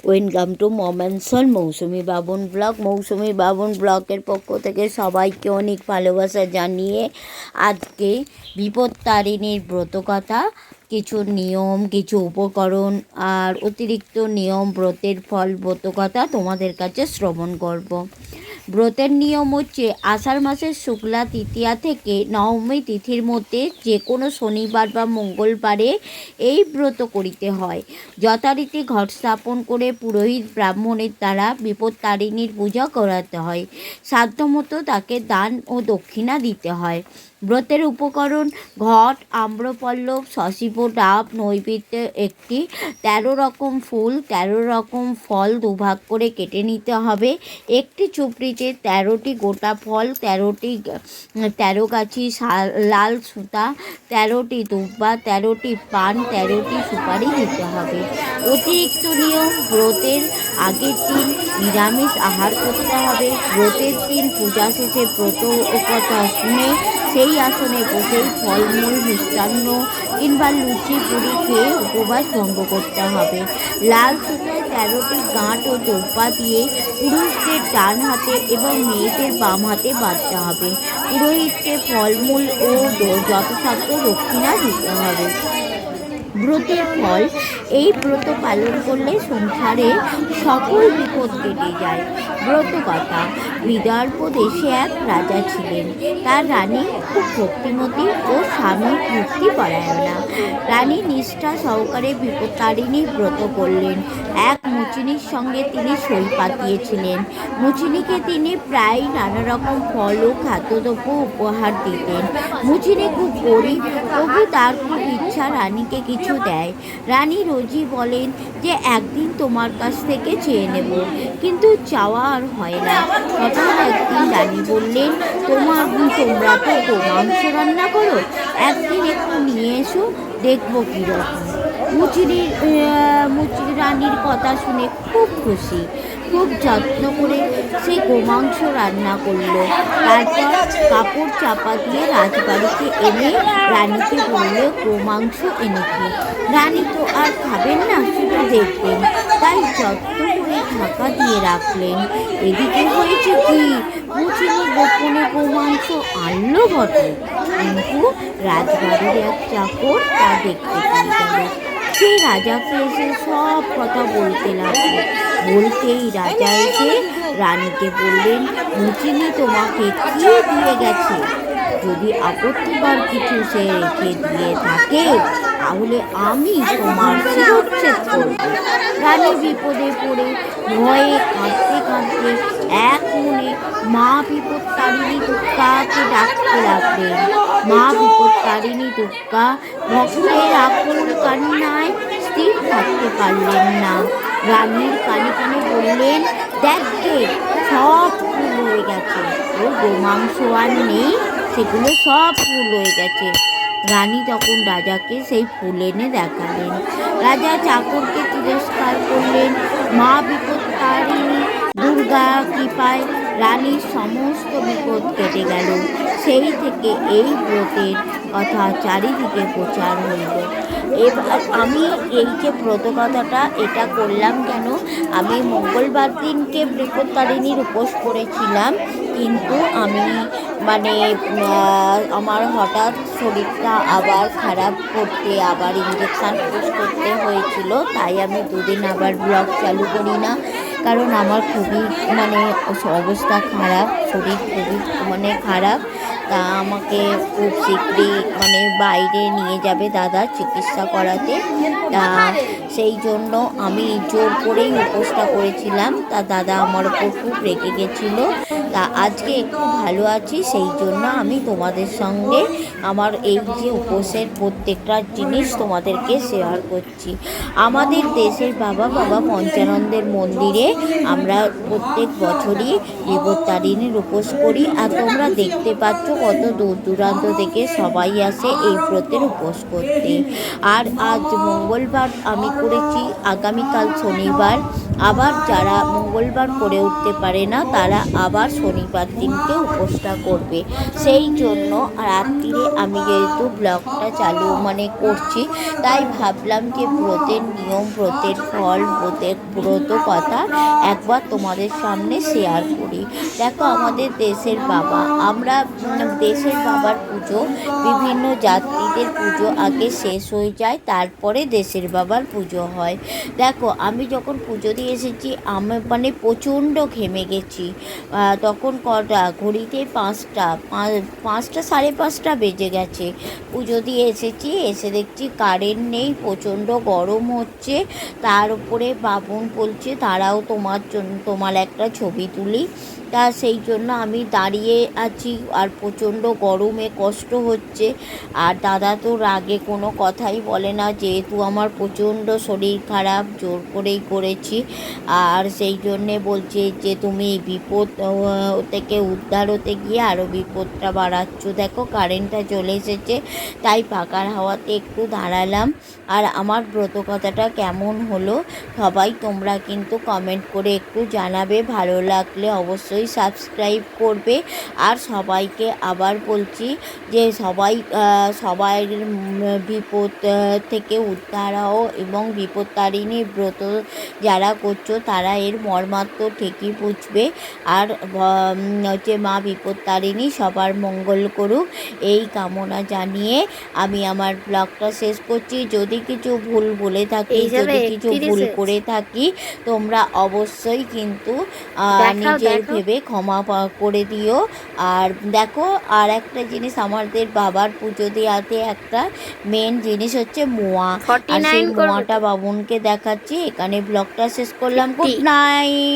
Welcome to মমেন্টসল Mousumi Baban blog. Mousumi Baban ব্লগের পক্ষ থেকে সবাইকে অনেক ভালোবাসা জানিয়ে আজকে বিপত্তারিণীর ব্রতকথা, কিছু নিয়ম, কিছু উপকরণ আর অতিরিক্ত নিয়ম, ব্রতের ফল, ব্রতকথা তোমাদের কাছে শ্রবণ করব। ব্রতের নিয়ম হচ্ছে আষাঢ় মাসের শুক্লা তৃতীয়া থেকে নবমী তিথির মধ্যে যে কোনো শনিবার বা মঙ্গলবারে এই ব্রত করিতে হয়। যথারীতি ঘট স্থাপন করে পুরোহিত ব্রাহ্মণের দ্বারা বিপত্তারিণীর পূজা করাতে হয়। সাধ্যমতো তাকে দান ও দক্ষিণা দিতে হয়। ব্রতের উপকরণ: ঘট, আম্রপল্লব, শশীফ ডাব, নৈবেদ্য একটি, 13 রকম ফুল, 13 রকম ফল দুভাগ করে কেটে নিতে হবে। একটি চুপড়িতে 13টি গোটা ফল, 13 গাছি লাল সুতা, 13টি দুব্বা, 13টি পান, 13টি সুপারি দিতে হবে। অতিরিক্ত নিয়ম: ব্রতের আগের দিন নিরামিষ আহার করতে হবে। ব্রতের দিন পূজা শেষে ব্রত কথা শুনে সেই আসনে বসেই ফলমূল, মিষ্টান্ন কিংবা লুচি পুরি খেয়ে উপবাস ভঙ্গ করতে হবে। লাল সুতোয় 13টি গাঁট ও দোব্বা দিয়ে পুরুষদের ডান হাতে এবং মেয়েদের বাম হাতে বাঁধতে হবে। পুরোহিতকে ফলমূল ও যথাসাধ্য দক্ষিণা দিতে হবে। ব্রতের ফল: এই ব্রত পালন করলে সংসারে সকল বিপদ কেটে যায়। ব্রতকথা: বিদর্ভ দেশে এক রাজা ছিলেন। তার রানী খুব ভক্তিমতী ও স্বামী ভক্তিপরায়ণা। রানী নিষ্ঠা সহকারে বিপত্তারিণীর ব্রত করলেন। এক মুচিনির সঙ্গে তিনি সই পাতিয়েছিলেন। মুচিনিকে তিনি প্রায় নানা রকম ফল ও খাদ্যদ্রব্য উপহার দিতেন। মুচিনি খুব গরিব, তবু তার খুব ইচ্ছা রানীকে কিছু দেয়। রানী রোজই বলেন যে একদিন তোমার কাছ থেকে চেয়ে নেব, কিন্তু চাওয়া আর হয় না। হঠাৎ একদিন রানী বললেন, তোমরা তো গোমাংস রান্না করো, একদিন একটু নিয়ে এসো, দেখবো কীরকম। মুচিনি রানীর কথা শুনে খুব খুশি, খুব যত্ন করে সে গোমাংস রান্না করলো। তারপর কাপড় চাপা দিয়ে রাজবাড়িতে এনে রানীকে বললে, গোমাংস এনেছি। রানী তো আর খাবেন না, শুধু দেখবেন, তাই যত্ন করে ঢাকা দিয়ে রাখলেন। এদিকে হয়েছে কি, মুচিনি গোপনে গোমাংস আনলো বটে, কিন্তু রাজবাড়ির এক চাকর তা দেখতে পেয়ে গেল। সে রাজাকে এসে সব কথা বলতে লাগলো। বলতেই রাজা এসে রানীকে বললেন, মুচিনি তোমাকে কি দিয়ে গেছে? যদি আপত্তিকর কিছু সে রেখে দিয়ে থাকে তাহলে আমি তোমার শিরচ্ছেদ করব। রানী বিপদে পড়ে ভয়ে কাঁদতে কাঁদতে এক মনে মা বিপত্তারিণী দুর্গাকে ডাকতে লাগলেন। মা বিপত্তারিণী দুর্গা ভক্তের আকুল কান্নায় স্থির থাকতে পারলেন না। রানীর কানে কানে বললেন, দেখে সব ফুল হয়ে গেছে, ও গোমাংস আর নেই, সেগুলো সব ফুল হয়ে গেছে। রানী তখন রাজাকে সেই ফুল এনে দেখালেন। রাজা চাকরকে তিরস্কার করলেন। মা বিপত্তারিণী দুর্গা কৃপায় রানীর সমস্ত বিপদ কেটে গেল। সেই থেকে এই ব্রতের কথা চারিদিকে প্রচার হইল। এবার আমি এই যে ব্রতকথাটা এটা করলাম কেন, আমি মঙ্গলবার দিনকে বিপত্তারিণীর উপোস করেছিলাম, কিন্তু আমি আমার হঠাৎ শরীরটা আবার খারাপ করতে, আবার ইঞ্জেকশান পুশ করতে হয়েছিল, তাই আমি দুদিন আবার ব্লগ চালু করি না। কারণ আমার খুবই অবস্থা খারাপ, শরীর খুবই খারাপ। তা আমাকে খুব শীঘ্রই বাইরে নিয়ে যাবে দাদা চিকিৎসা করাতে। তা সেই জন্য আমি জোর করেই উপোসটা করেছিলাম। তা দাদা আমার ওপর খুব রেগে গেছিলো। তা আজকে একটু ভালো আছি, সেই জন্য আমি তোমাদের সঙ্গে আমার এই যে উপোসের প্রত্যেকটা জিনিস তোমাদেরকে শেয়ার করছি। আমাদের দেশের বাবা পঞ্চানন্দের মন্দিরে আমরা প্রত্যেক বছরই বিপত্তারিণীর উপোস করি। আর তোমরা দেখতে পাচ্ছ কত দূর দূরান্ত থেকে সবাই আসে এই ব্রতের উপোস করতে। আর আজ মঙ্গলবার আমি করেছি, আগামীকাল শনিবার আবার যারা মঙ্গলবার করে উঠতে পারে না তারা আবার শনিবার দিনকে উপোসটা করবে। সেই জন্য রাত্রিরে আমি যেহেতু ব্লগটা করছি, তাই ভাবলাম যে ব্রতের নিয়ম, ব্রতের ফল, ব্রত কথা একবার তোমাদের সামনে শেয়ার করি। দেখো, আমাদের দেশের বাবা, আমরা দেশের বাবার পুজো, বিভিন্ন জাতিদের পুজো আগে শেষ হয়ে যায়, তারপরে দেশের বাবার পুজো হয়। দেখো, আমি যখন পুজো দিয়ে এসেছি আমি প্রচণ্ড ঘেমে গেছি। তখন কটা ঘড়িতে পাঁচটা 5:30 বেজে গেছে। পুজো দিয়ে এসেছি, এসে দেখছি কারেন্ট নেই, প্রচণ্ড গরম হচ্ছে। তার উপরে বাবুন বলছে দাঁড়াও তোমার একটা ছবি তুলি। তা সেই জন্য আমি দাঁড়িয়ে আছি, আর প্রচণ্ড গরমে কষ্ট হচ্ছে। আর দাদা তো রাগে কোনো কথাই বলে না, যেহেতু আমার প্রচণ্ড শরীর খারাপ, জোর করেই করেছি। আর সেই জন্যে বলছে যে তুমি এই বিপদ থেকে উদ্ধার হতে গিয়ে আরও বিপদটা বাড়াচ্ছ। দেখো, কারেন্টটা চলে এসেছে, তাই পাখার হাওয়াতে একটু দাঁড়ালাম। আর আমার ব্রত কথাটা কেমন হলো সবাই তোমরা কিন্তু কমেন্ট করে একটু জানাবে। ভালো লাগলে অবশ্যই সাবস্ক্রাইব করবে। আর সবাইকে আবার বলছি যে সবাই বিপদ থেকে উদ্ধার হও, এবং বিপত্তারিণী ব্রত যারা করছো তারা এর মর্মার্থ ঠিকই বুঝবে। আর হচ্ছে মা বিপত্তারিণী সবার মঙ্গল করুক, এই কামনা জানিয়ে আমি আমার ব্লগটা শেষ করছি। যদি কিছু ভুল বলে থাকি, যদি কিছু ভুল করে থাকি, তোমরা অবশ্যই কিন্তু নিজের ভেবে ক্ষমা করে দিও। আর দেখো, আর একটা জিনিস, আমাদের বাবার পুজো দেওয়াতে একটা মেন জিনিস হচ্ছে মোয়া, আর সেই মোয়াটা বাবুনকে দেখাচ্ছি। এখানে ব্লগটা শেষ করলাম। Good night.